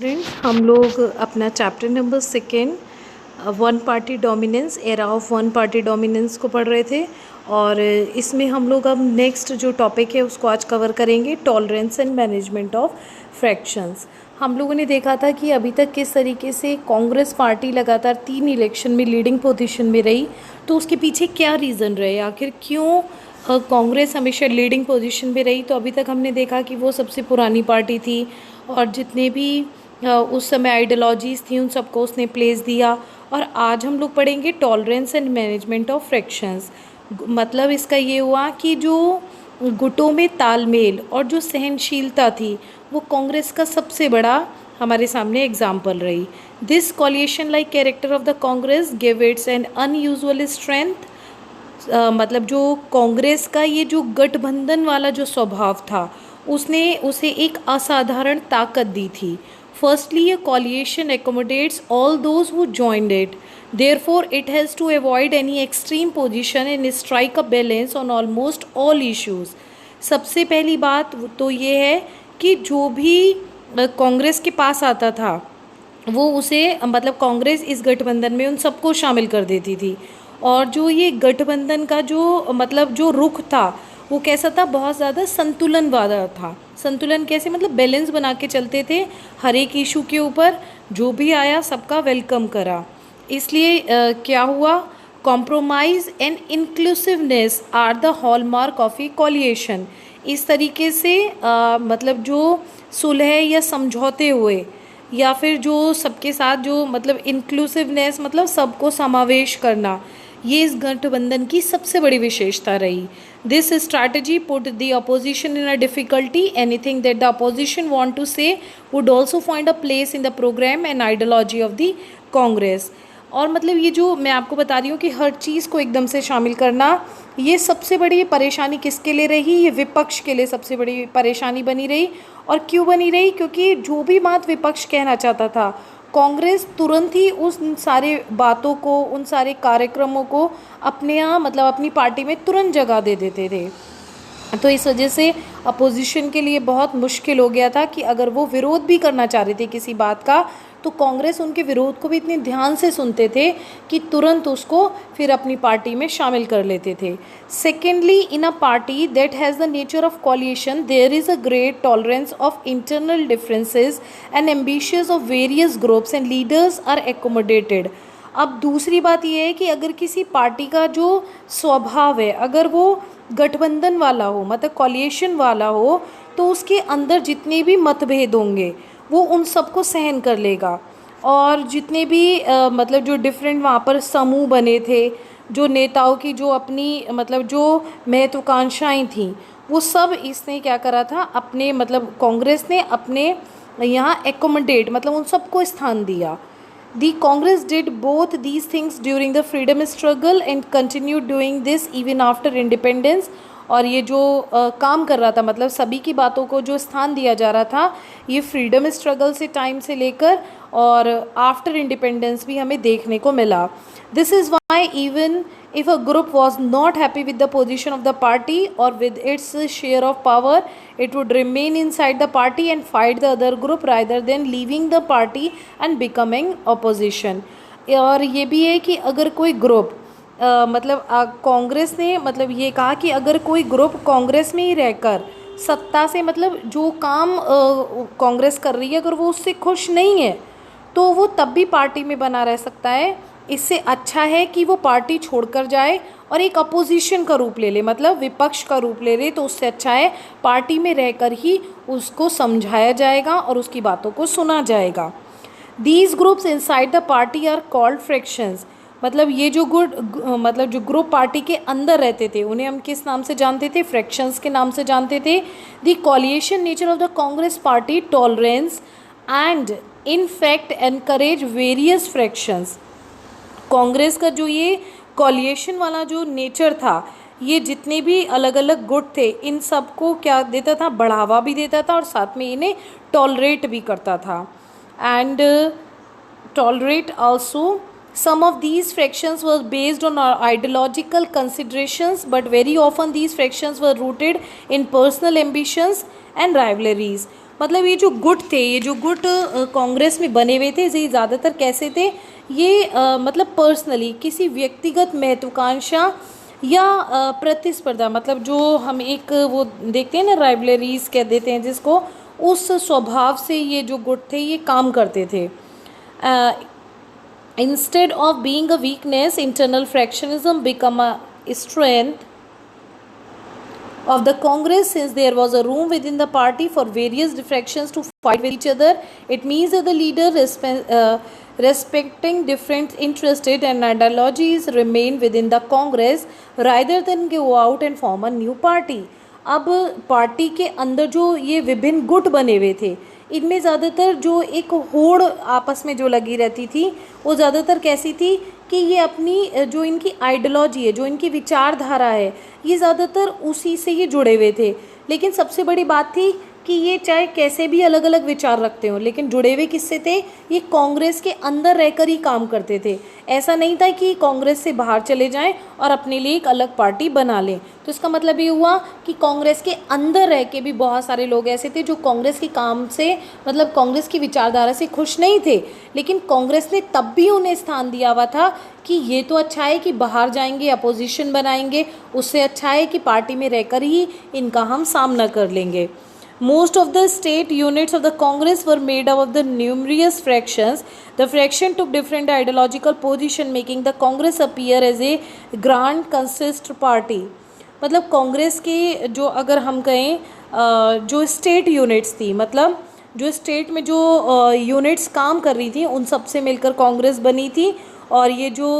Friends, हम लोग अपना chapter number second one party dominance, era of one party dominance को पढ़ रहे थे। और इसमें हम लोग अब नेक्स्ट जो टॉपिक है उसको आज कवर करेंगे, tolerance and management of fractions. हम लोगों ने देखा था कि अभी तक किस तरीके से कांग्रेस पार्टी लगातार 3 इलेक्शन में लीडिंग पोजीशन में रही, तो उसके पीछे क्या रीज़न रहे, आखिर क्यों कांग्रेस हमेशा लीडिंग पोजीशन में रही। तो अभी तक हमने देखा कि वो सबसे पुरानी पार्टी थी और जितने भी उस समय आइडियोलॉजीज़ थी उन सबको उसने प्लेस दिया। और आज हम लोग पढ़ेंगे tolerance and management of fractions. मतलब इसका ये हुआ कि जो गुटों में तालमेल और जो सहनशीलता थी वो कांग्रेस का सबसे बड़ा हमारे सामने एग्जाम्पल रही। This coalition like character of the Congress give it's an unusual strength. मतलब जो कांग्रेस का ये जो गठबंधन वाला जो स्वभाव था उसने उसे एक असाधारण ताकत दी थी। Firstly, a coalition accommodates all those who joined it. Therefore, it has to avoid any extreme position and strike a balance on almost all issues. सबसे पहली बात तो ये है कि जो भी कांग्रेस के पास आता था वो उसे मतलब कांग्रेस इस गठबंधन में उन सबको शामिल कर देती थी। और जो ये गठबंधन का जो मतलब जो रुख था वो कैसा था, बहुत ज़्यादा संतुलन वाला था। संतुलन कैसे, मतलब बैलेंस बना के चलते थे। हर एक इशू के ऊपर जो भी आया सबका वेलकम करा। इसलिए क्या हुआ, compromise and inclusiveness are the hallmark of a coalition. इस तरीके से मतलब जो सुलह या समझौते हुए या फिर जो सबके साथ जो मतलब इंक्लूसिवनेस मतलब सबको समावेश करना, ये इस गठबंधन की सबसे बड़ी विशेषता रही। This strategy put the opposition in a difficulty. Anything that the opposition want to say would also find a place in the programme and ideology of the Congress. और मतलब ये जो मैं आपको बता रही हूँ कि हर चीज़ को एकदम से शामिल करना, ये सबसे बड़ी परेशानी किसके लिए रही, ये विपक्ष के लिए सबसे बड़ी परेशानी बनी रही। और क्यों बनी रही, क्योंकि जो भी बात विपक्ष कहना चाहता था कांग्रेस तुरंत ही उस सारे बातों को, उन सारे कार्यक्रमों को अपने यहाँ मतलब अपनी पार्टी में तुरंत जगह दे देते थे। तो इस वजह से अपोजिशन के लिए बहुत मुश्किल हो गया था कि अगर वो विरोध भी करना चाह रहे थे किसी बात का तो कांग्रेस उनके विरोध को भी इतने ध्यान से सुनते थे कि तुरंत उसको फिर अपनी पार्टी में शामिल कर लेते थे। Secondly, in a party that has the nature of coalition there is a great tolerance of internal differences and ambitions of various groups and leaders are accommodated. अब दूसरी बात यह है कि अगर किसी पार्टी का जो स्वभाव है अगर वो गठबंधन वाला हो, मतलब कोलिएशन वाला हो, तो उसके अंदर जितने भी मतभेद होंगे वो उन सबको सहन कर लेगा। और जितने भी मतलब जो डिफरेंट वहाँ पर समूह बने थे, जो नेताओं की जो अपनी मतलब जो महत्वाकांक्षाएं थीं, वो सब इसने क्या करा था, अपने मतलब कांग्रेस ने अपने यहाँ एकोमोडेट मतलब उन सबको स्थान दिया। The Congress did both these things during the freedom struggle and continued doing this even after independence. और ये जो काम कर रहा था मतलब सभी की बातों को जो स्थान दिया जा रहा था, ये फ्रीडम स्ट्रगल से टाइम से लेकर और आफ्टर इंडिपेंडेंस भी हमें देखने को मिला। This is why even if a group was not happy with the position of the party or with its share of power, it would remain inside the party and fight the other group rather than leaving the party and becoming opposition. और ये भी है कि अगर कोई group मतलब कांग्रेस ने मतलब ये कहा कि अगर कोई ग्रुप कांग्रेस में ही रहकर सत्ता से मतलब जो काम कांग्रेस कर रही है अगर वो उससे खुश नहीं है तो वो तब भी पार्टी में बना रह सकता है। इससे अच्छा है कि वो पार्टी छोड़कर जाए और एक अपोजिशन का रूप ले ले, मतलब विपक्ष का रूप ले ले, तो उससे अच्छा है पार्टी में रहकर ही उसको समझाया जाएगा और उसकी बातों को सुना जाएगा। These groups inside the party are called factions. मतलब ये जो मतलब जो ग्रुप पार्टी के अंदर रहते थे उन्हें हम किस नाम से जानते थे, फ्रैक्शंस के नाम से जानते थे। The coalition nature of the Congress party tolerance and in fact encourage various fractions. Congress का जो ये कोलिएशन वाला जो नेचर था, ये जितने भी अलग अलग गुट थे इन सब को क्या देता था, बढ़ावा भी देता था और साथ में इन्हें टॉलरेट भी करता था। And tolerate also some of these fractions were based on our ideological considerations, but very often these fractions were rooted in personal ambitions and rivalries. मतलब ये जो गुट थे, ये जो गुट कांग्रेस में बने हुए थे, ये ज़्यादातर कैसे थे, ये मतलब पर्सनली किसी व्यक्तिगत महत्वाकांक्षा या प्रतिस्पर्धा, मतलब जो हम एक वो देखते हैं ना, राइवलरीज कह देते हैं जिसको, उस स्वभाव से ये जो गुट थे ये काम करते थे। Instead of being a weakness, internal factionism become a strength of the Congress, since there was a room within the party for various defections to fight with each other. It means that the leader respecting different interested and ideologies remain within the Congress rather than go out and form a new party. अब party के अंदर जो ये विभिन्न गुट बने हुए थे, इनमें ज़्यादातर जो एक होड़ आपस में जो लगी रहती थी, वो ज़्यादातर कैसी थी कि ये अपनी जो इनकी आइडियोलॉजी है, जो इनकी विचारधारा है, ये ज़्यादातर उसी से ही जुड़े हुए थे। लेकिन सबसे बड़ी बात थी कि ये चाहे कैसे भी अलग अलग विचार रखते हो, लेकिन जुड़े हुए किससे थे, ये कांग्रेस के अंदर रहकर ही काम करते थे। ऐसा नहीं था कि कांग्रेस से बाहर चले जाएं और अपने लिए एक अलग पार्टी बना लें। तो इसका मतलब ये हुआ कि कांग्रेस के अंदर रह के भी बहुत सारे लोग ऐसे थे जो कांग्रेस के काम से, मतलब कांग्रेस की विचारधारा से खुश नहीं थे, लेकिन कांग्रेस ने तब भी उन्हें स्थान दिया हुआ था कि ये तो अच्छा है कि बाहर जाएंगे, अपोजिशन बनाएंगे, उससे अच्छा है कि पार्टी में रहकर ही इनका हम सामना कर लेंगे। Most of the state units of the Congress were made up of the numerous fractions. The fraction took different ideological position, making the Congress appear as a grand consist party. मतलब कांग्रेस के जो अगर हम कहें जो स्टेट यूनिट्स थी, मतलब जो स्टेट में जो यूनिट्स काम कर रही थी, उन सब से मिलकर कांग्रेस बनी थी। और ये जो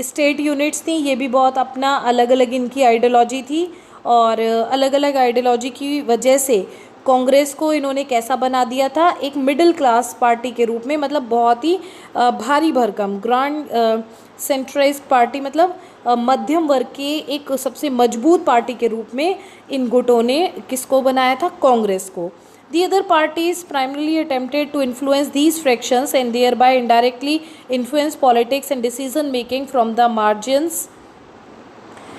स्टेट यूनिट्स थी ये भी बहुत अपना अलग अलग इनकी आइडियोलॉजी थी, और अलग अलग आइडियोलॉजी की वजह से कांग्रेस को इन्होंने कैसा बना दिया था, एक मिडिल क्लास पार्टी के रूप में, मतलब बहुत ही भारी भरकम ग्रांड सेंट्रलाइज्ड पार्टी, मतलब मध्यम वर्ग के एक सबसे मजबूत पार्टी के रूप में इन गुटों ने किसको बनाया था, कांग्रेस को। The other parties primarily attempted to influence these fractions and thereby indirectly influence politics and decision making from the margins.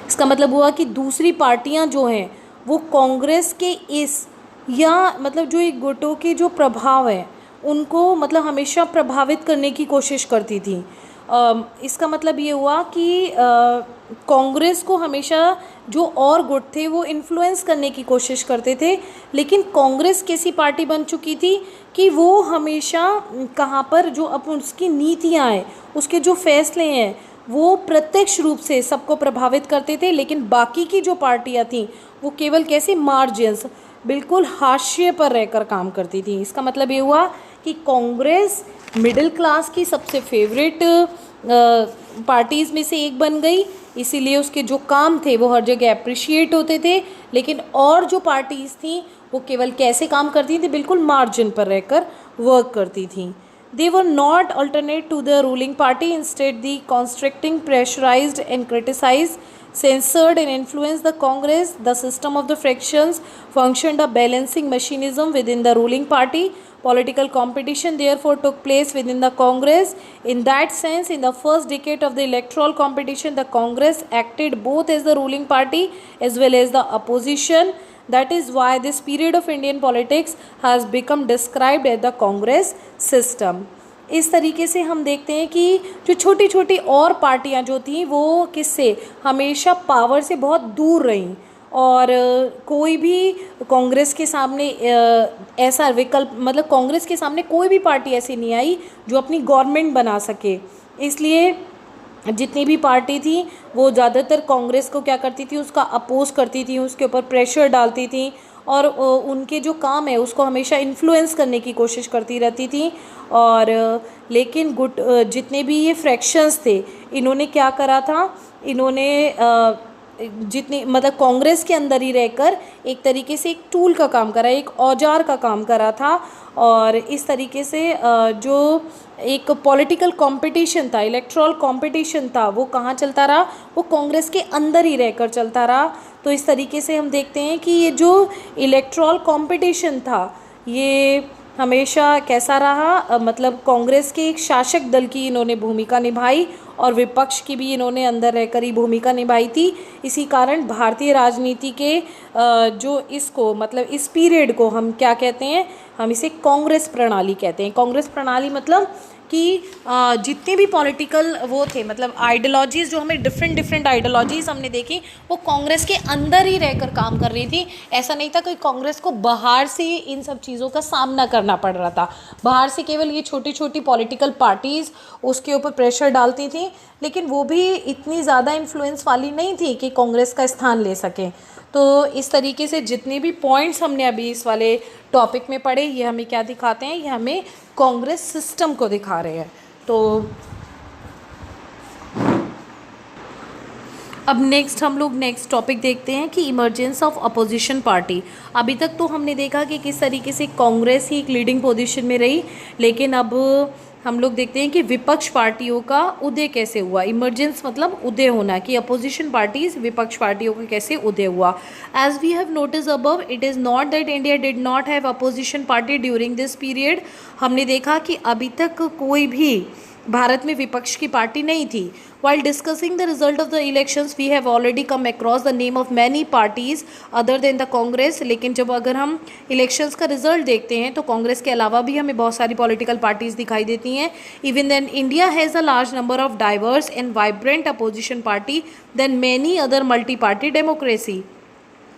इसका मतलब हुआ कि दूसरी पार्टियां जो हैं वो कांग्रेस के इस या मतलब जो एक गुटों के जो प्रभाव है उनको मतलब हमेशा प्रभावित करने की कोशिश करती थी। इसका मतलब ये हुआ कि कांग्रेस को हमेशा जो और गुट थे वो इन्फ्लुएंस करने की कोशिश करते थे, लेकिन कांग्रेस कैसी पार्टी बन चुकी थी कि वो हमेशा कहाँ पर जो अब उसकी नीतियाँ हैं, उसके जो फैसले हैं, वो प्रत्यक्ष रूप से सबको प्रभावित करते थे, लेकिन बाकी की जो पार्टियाँ थीं वो केवल कैसे मार्जिन्स, बिल्कुल हाशिए पर रहकर काम करती थी। इसका मतलब ये हुआ कि कांग्रेस मिडिल क्लास की सबसे फेवरेट पार्टीज़ में से एक बन गई, इसीलिए उसके जो काम थे वो हर जगह अप्रिशिएट होते थे। लेकिन और जो पार्टीज़ थीं वो केवल कैसे काम करती थी, बिल्कुल मार्जिन पर रहकर वर्क करती थीं। They were not alternate to the ruling party. Instead, the constricting, pressurized and criticized, censored and influenced the Congress. The system of the fractions functioned a balancing mechanism within the ruling party. Political competition therefore took place within the Congress. In that sense, in the first decade of the electoral competition, the Congress acted both as the ruling party as well as the opposition. That is why this period of Indian politics has become described as the Congress system. इस तरीके से हम देखते हैं कि जो छोटी छोटी और पार्टियां जो थीं वो किससे हमेशा पावर से बहुत दूर रहीं, और कोई भी कांग्रेस के सामने ऐसा विकल्प, मतलब कांग्रेस के सामने कोई भी पार्टी ऐसी नहीं आई जो अपनी गवर्नमेंट बना सके। इसलिए जितनी भी पार्टी थी वो ज़्यादातर कांग्रेस को क्या करती थी, उसका अपोज करती थी, उसके ऊपर प्रेशर डालती थी, और उनके जो काम है उसको हमेशा इन्फ्लुएंस करने की कोशिश करती रहती थी। और लेकिन गुट जितने भी ये फ्रैक्शंस थे, इन्होंने क्या करा था, इन्होंने जितनी मतलब कांग्रेस के अंदर ही रहकर एक तरीके से एक टूल का काम करा, एक औजार का काम करा था। और इस तरीके से जो एक पॉलिटिकल कंपटीशन था, इलेक्टोरल कंपटीशन था, वो कहाँ चलता रहा, वो कांग्रेस के अंदर ही रहकर चलता रहा। तो इस तरीके से हम देखते हैं कि ये जो इलेक्टोरल कंपटीशन था ये हमेशा कैसा रहा, मतलब कांग्रेस के एक शासक दल की इन्होंने भूमिका निभाई और विपक्ष की भी इन्होंने अंदर रहकर ही भूमिका निभाई थी। इसी कारण भारतीय राजनीति के जो इसको मतलब इस पीरियड को हम क्या कहते हैं, हम इसे कांग्रेस प्रणाली कहते हैं। कांग्रेस प्रणाली मतलब कि जितने भी पॉलिटिकल वो थे, मतलब आइडियोलॉजीज़ जो हमें डिफरेंट डिफरेंट आइडियोलॉजीज़ हमने देखी, वो कांग्रेस के अंदर ही रहकर काम कर रही थी। ऐसा नहीं था कि कांग्रेस को बाहर से इन सब चीज़ों का सामना करना पड़ रहा था। बाहर से केवल ये छोटी छोटी पॉलिटिकल पार्टीज़ उसके ऊपर प्रेशर डालती थी, लेकिन वो भी इतनी ज़्यादा इन्फ्लुएंस वाली नहीं थी कि कांग्रेस का स्थान ले सकें। तो इस तरीके से जितने भी पॉइंट्स हमने अभी इस वाले टॉपिक में पढ़े, ये हमें क्या दिखाते हैं, ये हमें कांग्रेस सिस्टम को दिखा रहे हैं। तो अब नेक्स्ट हम लोग नेक्स्ट टॉपिक देखते हैं कि इमर्जेंस ऑफ अपोजिशन पार्टी। अभी तक तो हमने देखा कि किस तरीके से कांग्रेस ही एक लीडिंग पोजीशन में रही, लेकिन अब हम लोग देखते हैं कि विपक्ष पार्टियों का उदय कैसे हुआ। इमर्जेंस मतलब उदय होना, कि अपोजिशन पार्टीज विपक्ष पार्टियों का कैसे उदय हुआ। As we have notice above, it is not that India did not have opposition party during this period. हमने देखा कि अभी तक कोई भी भारत में विपक्ष की पार्टी नहीं थी। While discussing the result of the elections, we have already come across the name of many parties other than the Congress। लेकिन जब अगर हम इलेक्शंस का रिजल्ट देखते हैं तो कांग्रेस के अलावा भी हमें बहुत सारी पॉलिटिकल पार्टीज दिखाई देती हैं। Even then, India has a large number of diverse and vibrant opposition party than many other multi-party democracy।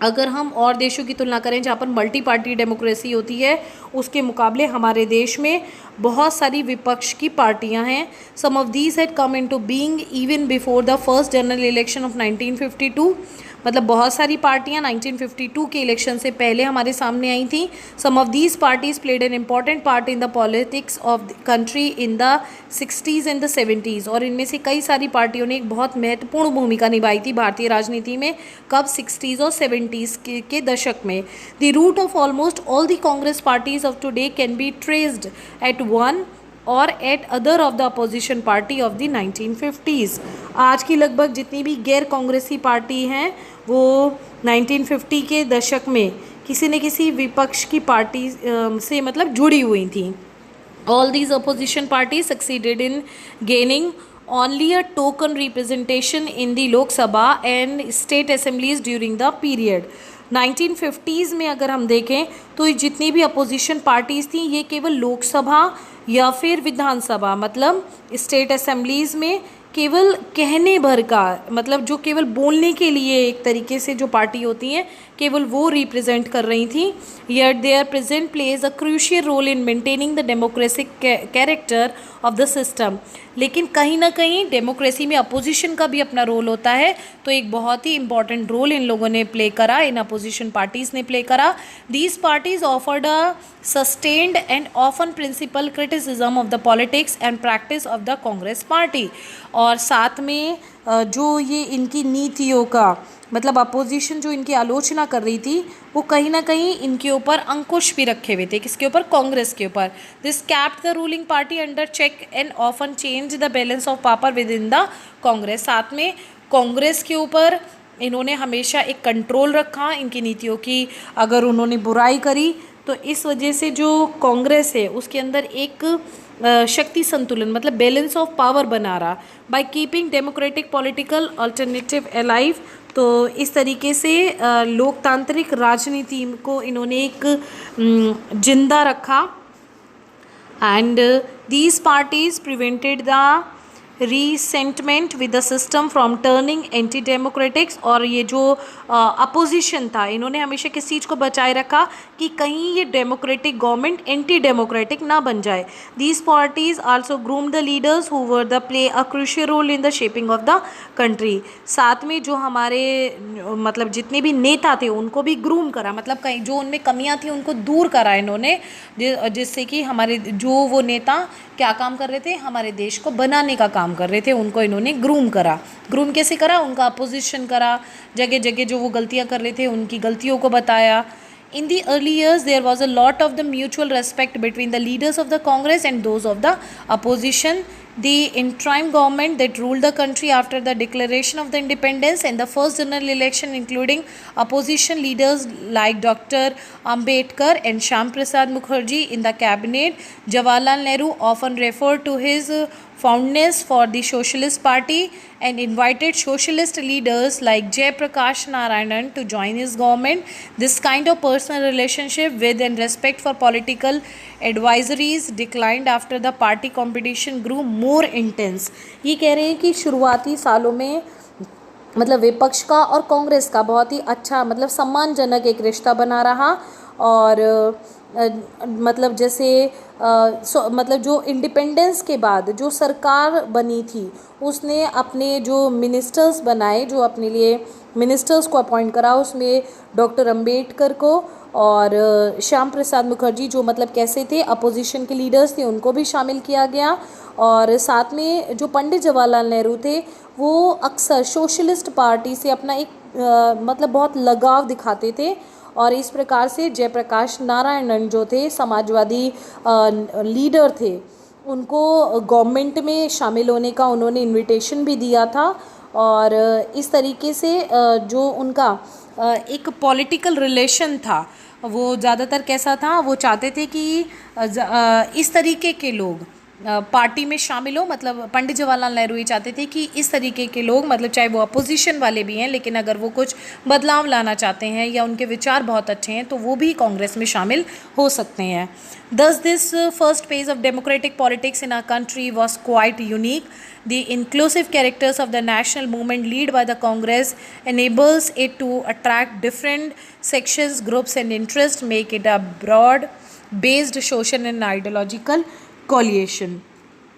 अगर हम और देशों की तुलना करें जहाँ पर मल्टी पार्टी डेमोक्रेसी होती है, उसके मुकाबले हमारे देश में बहुत सारी विपक्ष की पार्टियां हैं। Some of these had come into being even before the first general election of 1952। मतलब बहुत सारी पार्टियां 1952 के इलेक्शन से पहले हमारे सामने आई थी। Some of these parties played an important part in the politics of the country in the 60s and the 70s। और इनमें से कई सारी पार्टियों ने एक बहुत महत्वपूर्ण भूमिका निभाई थी भारतीय राजनीति में। कब? 60s और 70s के दशक में। The root of almost all the Congress parties of today can be traced at one or at other of the opposition party of the 1950s। आज की लगभग जितनी भी गैर कांग्रेसी पार्टी हैं वो 1950 के दशक में किसी न किसी विपक्ष की पार्टी से मतलब जुड़ी हुई थी। All these opposition party succeeded in gaining only a token representation in the Lok Sabha and state assemblies during the period। 1950s में अगर हम देखें तो जितनी भी अपोजिशन पार्टीज़ थी ये केवल लोकसभा या फिर विधानसभा मतलब स्टेट असेंबलीज़ में केवल कहने भर का, मतलब जो केवल बोलने के लिए एक तरीके से जो पार्टी होती हैं केवल वो रिप्रेजेंट कर रही थी। Yet their present plays a crucial role in maintaining the democratic character of the system. लेकिन कहीं ना कहीं डेमोक्रेसी में अपोजिशन का भी अपना रोल होता है, तो एक बहुत ही इंपॉर्टेंट रोल इन लोगों ने प्ले करा, इन अपोजिशन पार्टीज़ ने प्ले करा। These parties offered a sustained and often principled criticism of the politics and practice of the Congress party. और साथ में जो ये इनकी नीतियों का मतलब अपोजिशन जो इनकी आलोचना कर रही थी वो कहीं ना कहीं इनके ऊपर अंकुश भी रखे हुए थे। किसके ऊपर? कांग्रेस के ऊपर। This kept the ruling party under check and often change the balance of power within the Congress. साथ में कांग्रेस के ऊपर इन्होंने हमेशा एक कंट्रोल रखा इनकी नीतियों की। अगर उन्होंने बुराई करी तो इस वजह से जो कांग्रेस है उसके अंदर एक शक्ति संतुलन मतलब बैलेंस ऑफ पावर बना रहा by keeping democratic political alternative alive. तो इस तरीके से लोकतांत्रिक राजनीति को इन्होंने एक जिंदा रखा। And these parties prevented the resentment with the system from turning anti democratics. और ये जो अपोजिशन था इन्होंने हमेशा किस चीज़ को बचाए रखा कि कहीं ये डेमोक्रेटिक गवर्नमेंट एंटी डेमोक्रेटिक ना बन जाए। These parties also groom the leaders who were the play a crucial role in the shaping of the country. साथ में जो हमारे मतलब जितने भी नेता थे उनको भी ग्रूम करा, मतलब कहीं जो उनमें कमियां थी उनको दूर करा इन्होंने, जिससे कि हमारे जो वो नेता क्या काम कर रहे थे, हमारे देश को बनाने का काम कर रहे थे, उनको इन्होंने ग्रूम करा। ग्रूम कैसे करा? उनका अपोजिशन करा, जगह जगह जो वो गलतियां कर रहे थे उनकी गलतियों को बताया। In the early years, there was a lot of the mutual respect between the leaders of the Congress and those of the opposition. The interim government that ruled the country after the declaration of the independence and the first general election, including opposition leaders like Dr. Ambedkar and Shyam Prasad Mukherjee in the cabinet. Jawaharlal Nehru often referred to his fondness for the Socialist Party and invited socialist leaders like Jayaprakash Narayanan to join his government. This kind of personal relationship with and respect for political advisories declined after the party competition grew more intense. ये कह रहे हैं कि शुरुआती सालों में मतलब विपक्ष का और कांग्रेस का बहुत ही अच्छा मतलब सम्मानजनक एक रिश्ता बना रहा। और मतलब जैसे मतलब जो इंडिपेंडेंस के बाद जो सरकार बनी थी उसने अपने जो मिनिस्टर्स बनाए, जो अपने लिए मिनिस्टर्स को अपॉइंट करा, उसमें डॉक्टर अंबेडकर को और श्याम प्रसाद मुखर्जी जो मतलब कैसे थे अपोजिशन के लीडर्स थे उनको भी शामिल किया गया। और साथ में जो पंडित जवाहरलाल नेहरू थे वो अक्सर सोशलिस्ट पार्टी से अपना एक मतलब बहुत लगाव दिखाते थे। और इस प्रकार से जयप्रकाश नारायणन जो थे समाजवादी लीडर थे, उनको गवर्नमेंट में शामिल होने का उन्होंने इनविटेशन भी दिया था। और इस तरीके से जो उनका एक पॉलिटिकल रिलेशन था वो ज़्यादातर कैसा था, वो चाहते थे कि इस तरीके के लोग पार्टी में शामिल हो। मतलब पंडित जवाहरलाल नेहरू ये चाहते थे कि इस तरीके के लोग मतलब चाहे वो अपोजिशन वाले भी हैं लेकिन अगर वो कुछ बदलाव लाना चाहते हैं या उनके विचार बहुत अच्छे हैं तो वो भी कांग्रेस में शामिल हो सकते हैं। Thus this first phase of democratic politics in our country was quite unique. The inclusive characters of the national movement led by the Congress enables it to attract different sections, groups and interests, make it a broad based social and ideological coalition.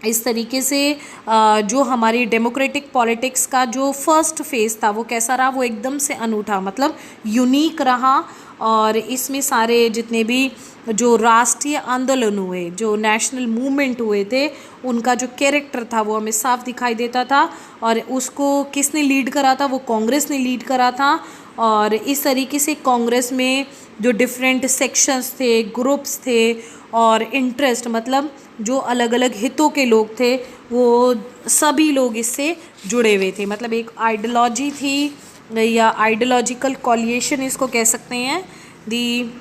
इस तरीके से जो हमारी democratic politics का जो first phase था वो कैसा रहा, वो एकदम से अनूठा मतलब यूनिक रहा। और इसमें सारे जितने भी जो राष्ट्रीय आंदोलन हुए, जो नेशनल मूवमेंट हुए थे, उनका जो कैरेक्टर था वो हमें साफ दिखाई देता था। और उसको किसने लीड करा था, वो कांग्रेस ने लीड करा था। और इस तरीके से कांग्रेस में जो डिफरेंट सेक्शंस थे, ग्रुप्स थे और इंटरेस्ट मतलब जो अलग अलग हितों के लोग थे वो सभी लोग इससे जुड़े हुए थे। मतलब एक आइडियोलॉजी थी या आइडियोलॉजिकल कॉलिएशन इसको कह सकते हैं। दी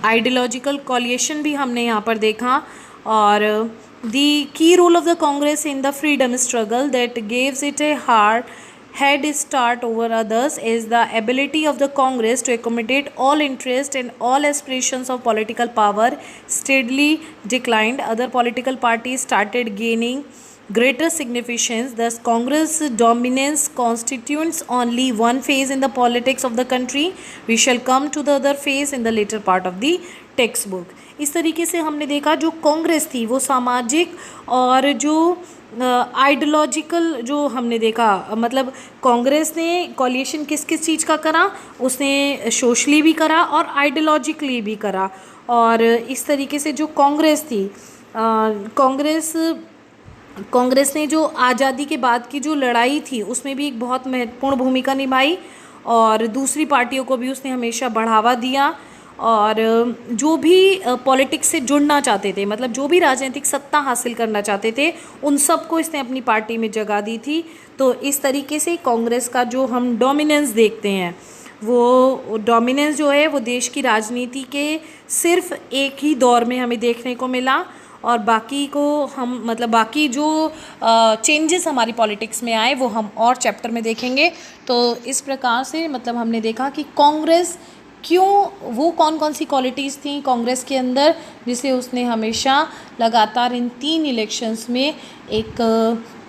आइडियोलॉजिकल कॉलिएशन भी हमने यहाँ पर देखा। और the key role of the Congress in the freedom struggle that gives it a hard head start over others is the ability of the Congress to accommodate all interest and all aspirations of political power steadily declined. Other political parties started gaining greater significance. Thus, Congress dominance constitutes only one phase in the politics of the country. We shall come to the other phase in the later part of the textbook. इस तरीके से हमने देखा जो कांग्रेस थी वो सामाजिक और जो आइडियोलॉजिकल जो हमने देखा मतलब कांग्रेस ने कॉलिएशन किस किस चीज़ का करा, उसने सोशली भी करा और आइडियोलॉजिकली भी करा। और इस तरीके से जो कांग्रेस थी कांग्रेस ने जो आज़ादी के बाद की जो लड़ाई थी उसमें भी एक बहुत महत्वपूर्ण भूमिका निभाई और दूसरी पार्टियों को भी उसने हमेशा बढ़ावा दिया। और जो भी पॉलिटिक्स से जुड़ना चाहते थे मतलब जो भी राजनीतिक सत्ता हासिल करना चाहते थे उन सबको इसने अपनी पार्टी में जगह दी थी। तो इस तरीके से कांग्रेस का जो हम डोमिनेंस देखते हैं वो डोमिनेंस जो है वो देश की राजनीति के सिर्फ एक ही दौर में हमें देखने को मिला। और बाकी को हम मतलब बाकी जो चेंजेस हमारी पॉलिटिक्स में आए वो हम और चैप्टर में देखेंगे। तो इस प्रकार से मतलब हमने देखा कि कांग्रेस क्यों, वो कौन कौन सी क्वालिटीज़ थी कांग्रेस के अंदर जिसे उसने हमेशा लगातार इन 3 इलेक्शंस में एक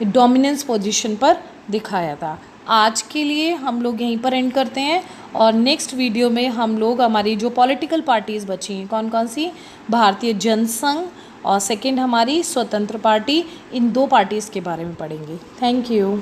डोमिनेंस पोजीशन पर दिखाया था। आज के लिए हम लोग यहीं पर एंड करते हैं और नेक्स्ट वीडियो में हम लोग हमारी जो पॉलिटिकल पार्टीज़ बची हैं कौन कौन सी, भारतीय जनसंघ और सेकंड हमारी स्वतंत्र पार्टी, इन 2 पार्टीज़ के बारे में पढ़ेंगे। Thank you.